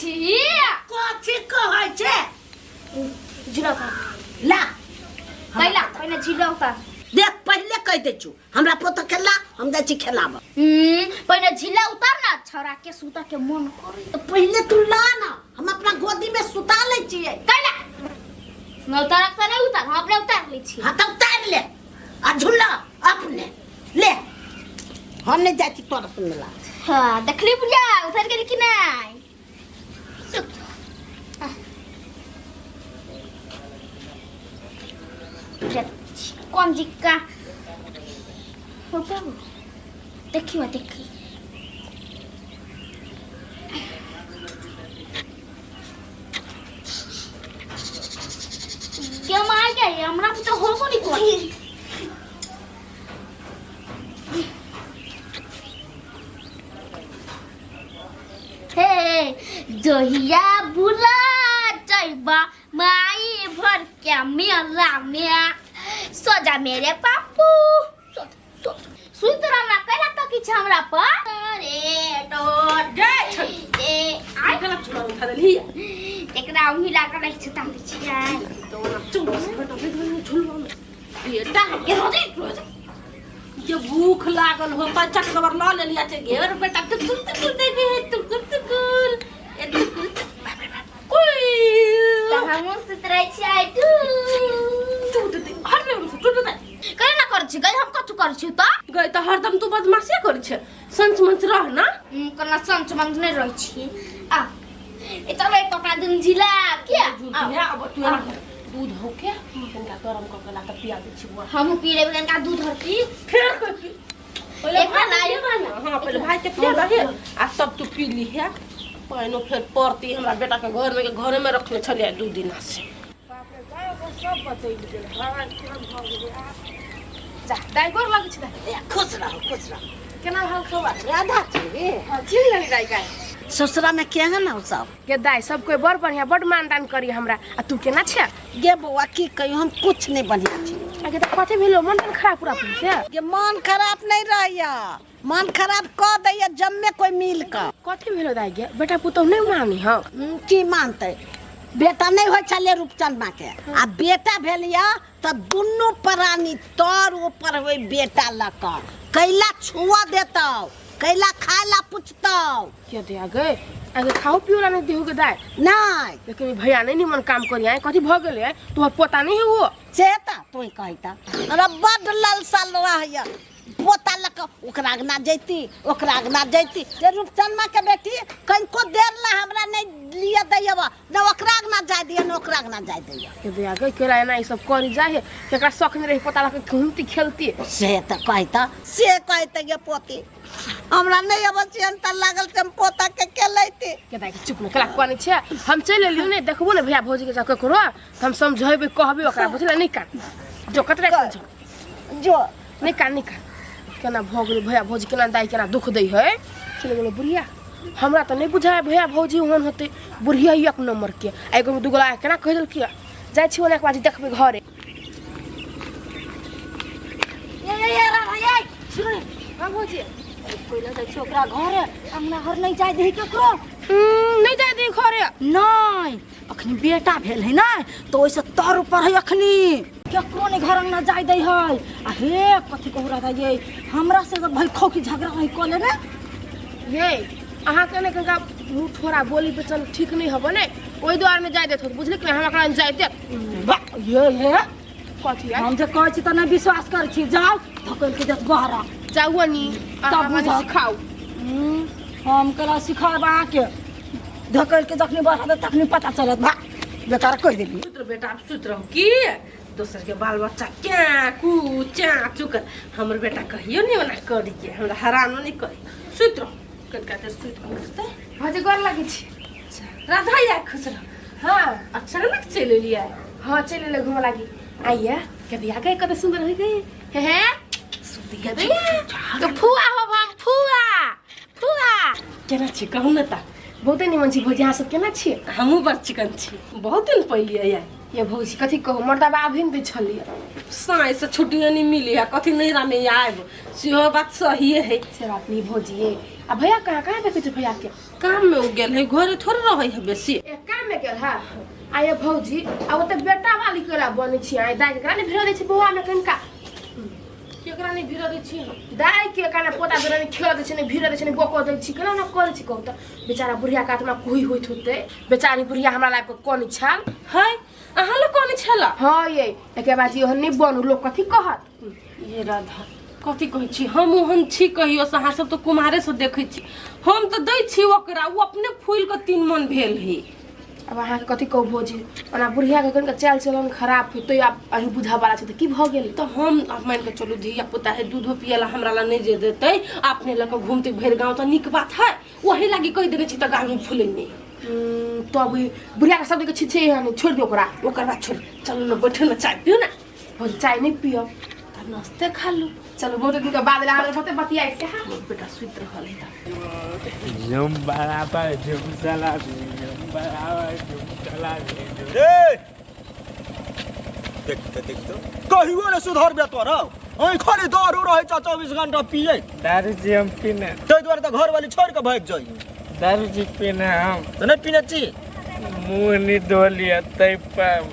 छी कथि कहै छै जिला ला पहिला पहिने जिला उतार देख पहले कह दे छु हमरा पोता खेला हम जाय छी खेलाब पहिने जिला उतार ना छोरा के सुता के मन करे तो पहले तू ला ना हम अपना गोदी में सुता ले छिए कैला मैं उतार के नहीं उतार हम अपने उतार ले छी हां तब उतार ले आ झूला अपने ले हम नहीं जाती तोर अपन ला हां देखली बुढ़िया उतार के कि नहीं कौन जिक्का देखी देखी क्या मार गया हमरा तो हो को नहीं कोई हे जोहिया बुला जाइबा माई भर क्या मेरा में सोजा मेरे पापू सुतरा ना कहला तो कि हमरा पर अरे तो जय ए आई गलत झूला उठा देली एकरा उहिला के नहीं छता दै छियै तो ना चुप बेटा बेटा झूलवा में बेटा ये रोजी ये भूख लागल हो बच्चा खबर ला ले लिया छे घेर बेटा तू दे के तू ए तू ओए त हम सुतरै छियै तू हर में तू दे करे ना कर छी गई हम कथु कर छी त गई त हरदम तू बदमाशी कर छे संच मंच रह ना कना संच मंच नहीं रह छी आ ए चलो एक पकड़ा दिन जिला क्या आ अब तू दूध हो के तनका गरम क के ला के पिया दे छी हम पी लेब तनका दूध हरती फिर पहले एक लायो ना हां पहले भाई के पिया दे आ सब तू पी ली है पानो फिर पड़ती हमरा बेटा के घर में रखले छलिए 2 दिन से बाप रे गाय को सब बतैल गेल भगवान केहन भ गेल जा दाई गोर लागे छै खुश रहो केना हाल खबर राधा छी हां चिल लगी दाई गाय ससुरा में केहन ना सब के दाई सब कोई बड़ बढ़िया बड़ मानदान करी हमरा आ तू केना छ गे बौआ की कहियो हम कुछ नहीं बढ़िया छी आगे त कथि भेलो मन खराब पूरा पुन से गे मन खराब नहीं रहया मन खराब क दैया जम्मे कोई मिल का कथि भेलो दाई गे बेटा पुतौ नहीं मानी ह की मानते बेटा नहीं होय छले रूपचंद मां के आ बेटा भेलिया त दुन्नु प्राणी तोर ऊपर होय बेटा लका कैला छुआ देतौ कैला खाला पूछतौ के दे आगे खाओ पियो ला नहीं देहु के दाई नहीं लेकिन भैया नहीं निमन काम करी आए कथि भ गेले तोहर पोता नहीं है वो चेता तोय कहता अरे बड ललसल रहया पोता लक ओकरा गना जैती जे रूपचंद मां के बेटी कनको देर ला हमरा नहीं लिया दैयबा न ओकरा गना जाय दिया न ओकरा गना जाय दिया के दे आगे केला ना ई सब करी जाए है एकरा शौक नहीं रही पोता ला के घूमती खेलती से कहता ये पोती हमरा नहीं अवश्य त लागल से पोता के केलैती के दाई चुप न कला कोनी छे हम चल लियो ने देखबो ने भैया भौजी के जा ककरो हम समझेबे कहबे ओकरा बुझले नहीं कान जो कतरे जो नहीं कान केना भगले भैया भौजी केना दाई केना दुख दै है चले गेलो बुढ़िया हमरा त नहीं बुझाय भैया भौजी ओहन होते बुढ़िया एक नंबर के एगो दुगला केना कह देल किया जाय छी ओने एक बाजी देखबे घरे ये रा सुन हां भौजी कोइला जाय छोकरा घरे हमरा घर नहीं जाय दे केकरो नहीं जाय दे घरे नहीं अखनी बेटा भेल है ना तो ओइसे तोर ऊपर है अखनी केकरो ने घर ना जाय दे है आ हे कथि कहू रहा ये हमरा से भाई खौकी झगड़ा है कोले ना ये अहाँ के ने कनका मुंह थोड़ा बोली पे चल ठीक नहीं हबो ने ओइ द्वार में जाय देत बुझली कि हमरा कन जाय दे ये कथि हम जे कहै छी त नहीं विश्वास कर छी जाओ धकल के देत बहरा जाऊ नी तब तब सिखाओ हम कला सिखाबा के धकल के जखनी बहरा दे तखनी पता चलत बा बेकार कह देली पुत्र बेटा सुत रहो की दोसर के बाल बच्चा क्या कू चा चुकर हमर बेटा कहियो नहीं ओना करी के हमरा हरानो नहीं करी सुत रहो कनका ते सुत करते भजे गोर लागे छी राधा या खुश रहो हां अचानक चले लिया हां चले ले घुम लागी आइया के बिया गए कत सुंदर हो गए हे सुतिया तो फुआ हो हम फुआ केना छी कहू न ता बहुते निमन छी भौजी सब केना छी हमहू बड़ चिकन छी बहुत दिन पहले आया ये भौजी कथि कहू मर्दा बाभिन दे छलिए साई से छुट्टी नहीं मिली है कथि नहीं रामे आब सेहो बात सही है से बात नहीं भौजी आ भैया कहाँ कहाँ देखे छे भैया के? काम में उ गेल है, घरे थोड़े रहे है बेसी। ए काम में गेल है। आ ये भौजी अब त बेटा वाली केला बने छी। आ दाई के काने भिड़ दे छी बउआ में कनका। केकरा नहीं भिड़ दे छी? दाई के काने पोता देने खेल दे छी ने भिड़ दे छी ने बको दे छी केना ना करे छी कहू त। बेचारा बुढ़िया का आत्मा कोई होइत होते। बेचारी बुढ़िया हमरा लायक कोन छाल है अहाँ लोग कोनी छला? हां ये एके बात यो नहीं बनू लोग कथि कहत। ये राधा कथी कहै छी? हम ओहन छी कहियो से अहाँ सब तो कुमारे से देखै छी। हम तो दै छी ओकरा, वो अपने फूल के 3 मन भेल है। अब अहाँ के कथि कहू भौजी ओना बुढ़िया के कनका चाल चलन खराब है तो आप अही बुझा वाला छै त की भ गेल? तो हम अब मान के चलू धिया पुता है दूधो पियला हमरा ला नहीं जे देते, अपने लक घूमते भर गांव तो निक बात है। वही लागी कह देने छी त गांव में फूले नहीं। तो अब बुढ़िया के सब के छिछे हन छोड़ दियो ओकरा। ओकर बाद छोड़ चलो ना बैठो ना चाय पियो ना। भौजी चाय नहीं पियो तब नाश्ते खा लो। चलो बहुत दिन के बाद ला होते बतिया के हां बेटा सुत रहल है त झुम बराबर झुम चला झुम बराबर झुम चला देख तो कहियो ने सुधर बे तोरा ओइ खाली दारू रहे 24 घंटा पिए दारू जी हम पीने तै द्वारे त घर वाली छोड़ के भाग जाई दारू जी पीने हम त नहीं पीने छी मुंह नहीं धो लिया तै पर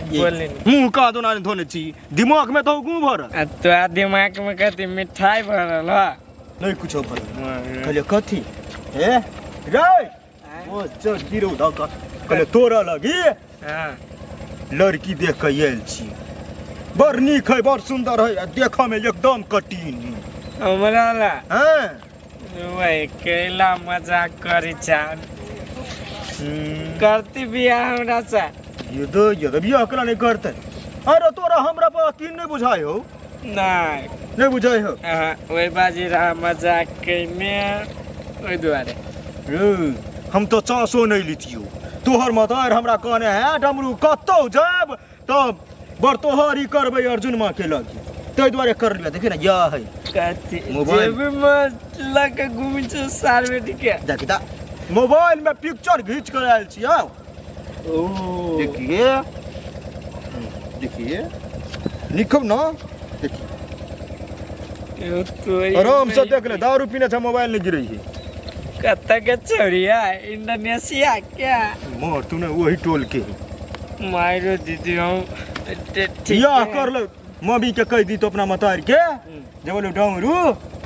बोले मुंह का दो ना धोने छी दिमाग में तो गु भर तो दिमाग में कथी मिठाई भरल ह नहीं कुछ भर कहले कथी ए रे ओ चल गिरो द कहले तोरा लगी हां लड़की देख के आयल छी बड़ नीक है बड़ सुंदर है देखा में एकदम कटीन हमरा ला हां वही केला मजाक करी चान करती बिया हमरा से ये तो बियाह कला नहीं करते अरे तोरा हमरा पर यकीन नहीं बुझाई हो नहीं बुझाई हो वही बाजी रहा मजाक करने वही द्वारे हम तो चांसो नहीं लीतियो तोहर मदार हमरा कहने है डमरू कतो जब तब बड़ तोहर ही करबे अर्जुन मां के लगी तै द्वारे कर लिया देखी ना या है कथी मोबाइल जेब में लग घूम छ सार बेटी के देखता मोबाइल में पिक्चर खींच कर आयल छी आओ ओ देखिए लिखब ना यो तो आराम से देख ले दारू पीने से मोबाइल नहीं गिरी है कत्ता के छोड़िया इंडोनेशिया क्या मार तूने वही टोल के मारो दीदी हम या कर ले मम्मी के कह दी तो अपना मतार के जब बोलो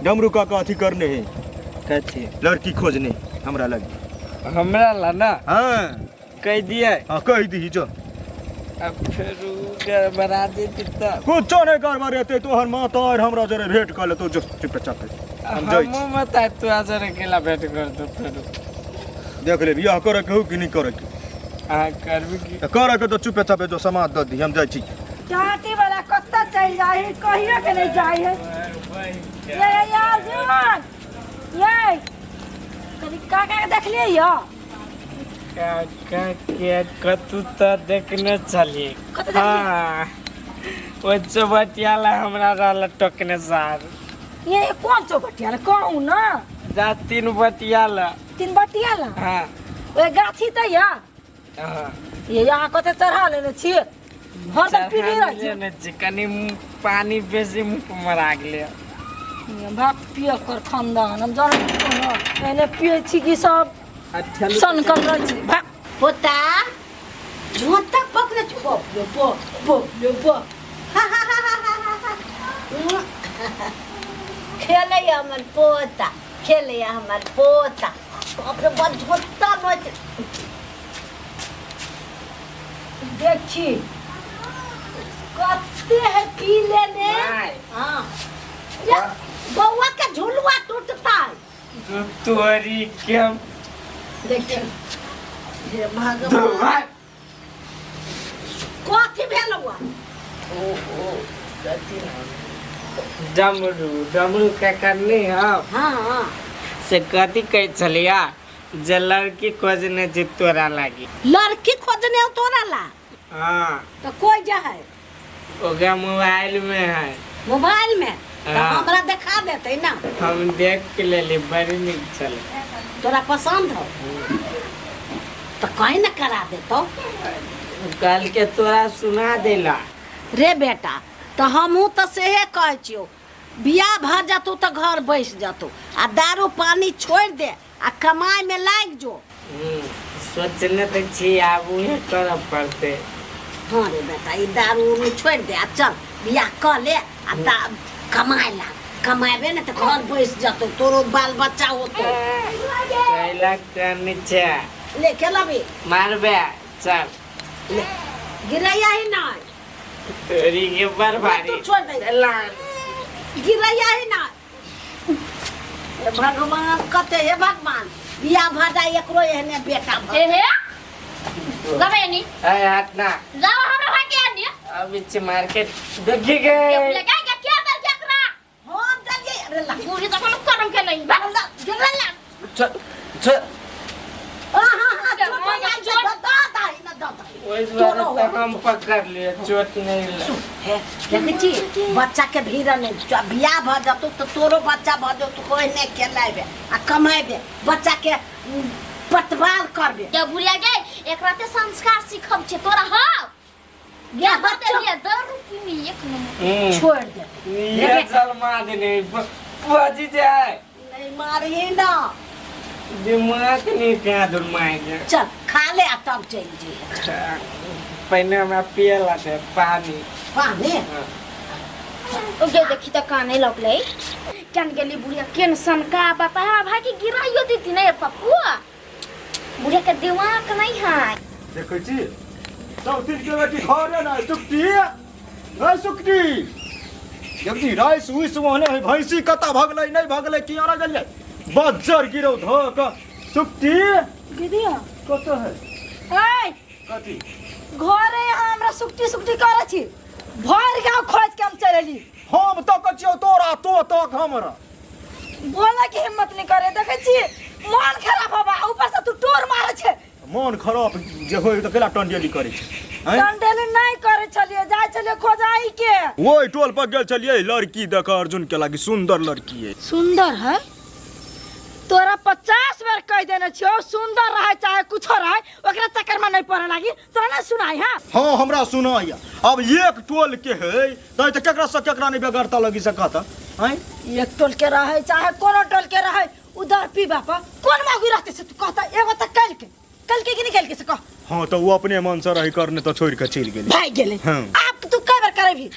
डमरू का अथी करने है कथी लड़की खोजने हमरा लगी हमरा ला ना हाँ कह दिया हाँ कह दी जो अब फिर गड़बड़ा देती तब कुछ नहीं करवा रहते तो हर माता और हमरा जरे भेंट कर ले तो जो चुपचाप हम जाई छी हम मत तू आजर अकेला भेंट कर दो फिर देख ले बियाह करे के हो कि नहीं करे के आ करबी की करे के तो चुपचाप जो समाज द दी हम जाई छी चाटी वाला कत्ता चल जाए कहियो के नहीं जाए है ये यार जुआन ये कभी काका देख लिए यो काका के कतू तो देखने चलिए हाँ वो चौबटियाला हमरा रहला टोकने सार ये कौन चौबटिया कहूँ ना जा 3 बटियाला 3 बटिया ला हाँ ओए गाछी त या हाँ ये यहाँ कते चढ़ा लेने छी हर तक पीली रही छी कनी पानी बेसी मुख मरा गेले भाग पियो कर खानदान हम जान पहले पिए छी की सब सन कर रही छी भाग पोता झोंता पकड़े पो हा हा हा हा हा खेले हमर पोता खेले हमर पोता बाप रे बड़ झोंता मत देखी कत्ते है पी लेने हां बउआ का झुलवा टूटता है तोरी के देखिए हे भगवान कथी भेल हुआ डमरू का करनी हम हाँ से कथी कह चलिया जे लड़की खोजने जी तोरा लागी लड़की खोजने तोरा ला हाँ तो कोई जा है ओकरा मोबाइल में है मोबाइल में तो हाँ। हमरा दिखा देते ना हम देख के ले ली बड़ी निक चले तोरा पसंद हो तो कहीं ना करा दे तो कल के तोरा सुना देला रे बेटा तो हमहू तो सेहे कह छियो बियाह भ जातो तो घर बैस जातो आ दारू पानी छोड़ दे आ कमाई में लाग जो। सोचने तो छी आब उहे करब पड़ते। हाँ रे बेटा ये दारू उरू छोड़ दे आ चल बियाह कर ले आ कमाए ला कमाएबे ना तो घर बैस जातो तोरो बाल बच्चा होतो। कैला का नीचे ले खेला भी मारबे चल ले गिरैया ही ना तोरी के बर्बादी तू छोड़ दे ला गिरैया ही ना। हे भगवान कते हे भगवान बियाह भजा एकरो एहने बेटा भ हे लबे नी ए हट ना जाओ हमरा भाई के आनी अब इच मार्केट देखी गए लगा क्या कर जकरा हम दलिए अरे ला पूरी तो कोनो करम के नहीं बंदा गिरैया छ छ हां छोड़ दादा ही ना दादा ओइस बार तक हम पकड़ लिए चोट नहीं ले है देखी बच्चा के भीड़ नहीं बियाह भ जातो तो तोरो बच्चा भ जातो तो कोई नहीं खेलाबे आ कमाएबे बच्चा के पतवार करबे। या बुढ़िया गए एकरा ते संस्कार सिखब छे तोरा हां ये बते लिए दारू पीनी एक नंबर छोड़ दे ये चल मार देने बाजी जाए नहीं मारिए ना दिमाग नहीं क्या दुरमाएंगे चल खा ले आ तब चल जी पहले मैं पियला थे पानी पानी ओ जे देखी त काने लगले केन गेली बुढ़िया केन सनका बताया भाई की गिराइयो देती नहीं पप्पू बुढ़िया के दिमाग नहीं है देखै छी सब तीन के बेटी घरे ना सुक्ति ए सुक्ति जल्दी राइस उइस वहने भैंसी कता भगलै नहीं भगलै कि आना गेलै बज्जर गिरौ धक सुक्ति दीदिया कत है ए कथी घरे हमरा सुक्ति सुक्ति करे छी भर गांव खोज के हम चलेली हम तो कचियो तोरा तो तक हमरा बोले की हिम्मत नहीं करे देखे छी मन खराब होबा ऊपर से तू टोर मारे छे मन खराब जे होय त केला टंडेली करे छै डंडेली नहीं करे छलिए जाय छलिए खोजाई के ओइ टोल पर गेल छलिए लड़की देख अर्जुन के लागी सुंदर लड़की है सुंदर है तोरा 50 बार कह देने छियो सुंदर रहे चाहे कुछ रहे ओकरा चक्कर में नहीं पड़े लागी तोरा नहीं सुनाई हां हाँ हमरा सुनाइया अब एक टोल के है त केकरा से केकरा नहीं बेगरता लगी सकता हैं एक टोल के रहे चाहे कोनो टोल के रहे उधर पी बापा कौन मांगू रहते से तू कहता एगो त कल के कि नहीं कल के से कह हाँ तो वो अपने मन से रही करने तो छोड़ के चल गेले भाई गेले हाँ। आप तू कई बार करे भी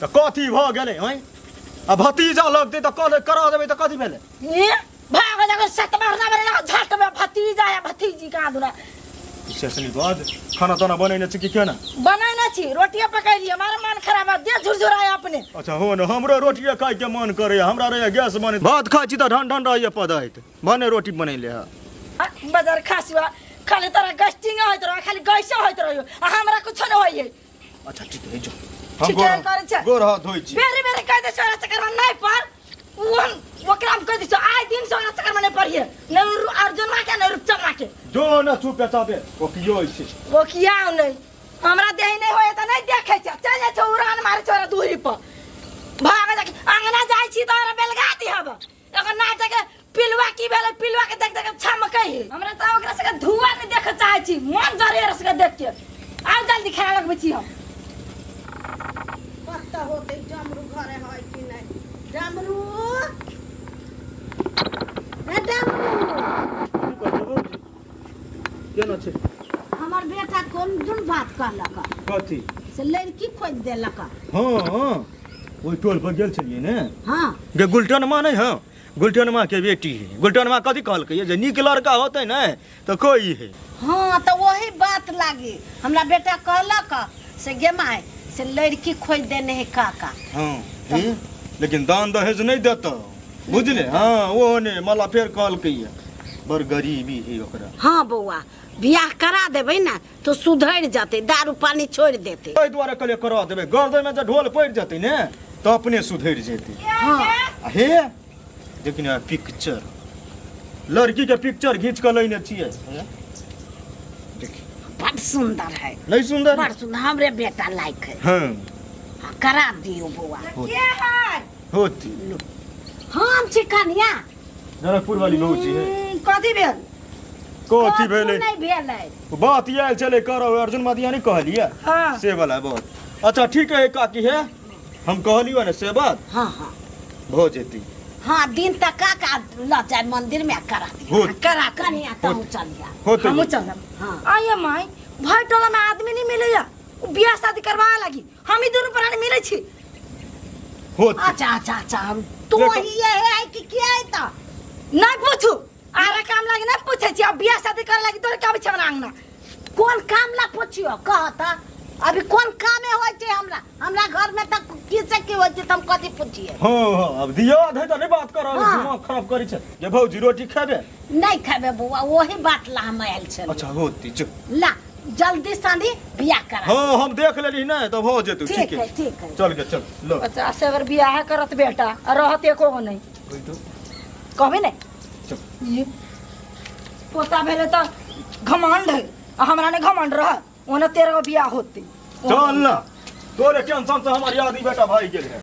तो कथी भ गेले हैं अब भतीजा लगते तो कल करा देबे तो कथी भेले ये भाग जाके सत मारना मेरे लगा झट में भतीजा या भतीजी का दूना सेसनी बाद खाना ताना बनेने छी कि केना बनाई ना छी रोटियां पकाई ली हमारा मन खराब है दे झुरझुराया अपने अच्छा हो न हमरो रोटिया खाए के मन करे हमरा रे गैस बने भात खाई छी त ढन ढन रहिए पदाइत बने रोटी बनैले है बाजार खासुआ खाली तरह गस्टिंग होइत रह खाली गैसा होइत रहियो आ हमरा कुछ न होइए अच्छा ठीक है जो ठीक है करे छ गोर हाथ धोइ छी बेरे बेरे कह दे छोरा चक्कर में नहीं पर ओकरा हम कह दे छ आइ दिन छोरा चक्कर में नहीं पड़िए न अर्जुन मा के न रूपचंद मा के जो न चुप चाबे ओ कियो छै वो किया नहीं हमरा देही नहीं होए त नहीं देखे छ चल जा छ उड़ान मारे छोरा दूरी पर भाग जा अंगना जाई छी तोरा बेलगाती हब एगो नाटक पिलवा की बेले पिलवा के देख देख छमकै हमरा त ओकरा से धुआं नहीं देख चाहे छी मन जरे रस के देख के आ जल्दी खाए लगबे छी हम पत्ता होते जमरू घरे है कि नहीं जमरू ए जमरू केना छै हमर बेटा कोन दुन बात कहलक कथी से लड़की खोज देलक हां हां ओइ टोल पर गेल छलिए ने हां गे गुलटन मां नहीं हां गुलटन मां के बेटी है गुलटन मां कथी कहलकै जे नीक लड़का होतै ने तो कोई है हाँ तो वही बात लागी हमरा बेटा कहलक से गे माय से लड़की खोज देने है काका हां लेकिन दान दहेज नहीं देता बुझले हाँ वो ने मला फेर कहलकै बड़ गरीबी है ओकरा हाँ बउआ बियाह करा देबै ना तो सुधर जाते दारू पानी छोड़ देते ताहि दुआरे कहलिए करा देबै गर्दन में जब ढोल पड़ जाते ने तो अपने सुधर जेते हाँ हे लेकिन पिक्चर लड़की के पिक्चर खींच कर लेने छिए बड़ सुंदर है नहीं सुंदर बड़ सुंदर हमरे बेटा लायक है हाँ हाँ, करा दियो बउआ के है होती हम छी कन्या जनकपुर वाली बहू छी है कथी भेल कथी भेले नहीं भेलै बात ये चले करो अर्जुन मादिया नहीं कहलिए हां से वाला बात अच्छा ठीक है काकी है हम कहलियो ना से बात हाँ हाँ हो जेती हाँ दिन तक का ल जाए मंदिर में करा हो करा कन्या तो चलिया होते हम चलब हाँ आइए माई भाई टोला में आदमी नहीं मिलेगा उ बियाह शादी करवा लगी हम ही दोनों प्राणी मिले छी होते अच्छा अच्छा अच्छा तू देखो। ही है कि क्या है तो नहीं पूछू आरा काम लागे नहीं पूछे छी अब बियाह शादी करे लगी तोरे का बिछे अंगना कौन काम ला पूछियो कहता अभी कौन काम है होय छे हमरा घर में तक किसे की होय छे तुम कथि पूछिए हाँ अब दिया धै त नहीं बात कर हाँ। दिमाग खराब करी छे जे भौजी रोटी खाबे नहीं खाबे बुआ वही बात ला हम आयल छे अच्छा होती चुप ला जल्दी शादी बियाह करा हाँ हम देख लेली नहीं तब हो जेतू ठीक है ठीक है चल के चल लो अच्छा से अगर बियाह करत बेटा और रहत एको गो नहीं कहबे नहीं चुप ये पोता भेले तो घमंड है आ हमरा ने घमंड रह ओने तेरे को बियाह होती चल ना तोरे टेंशन से हमारी आदि बेटा भाई गेल है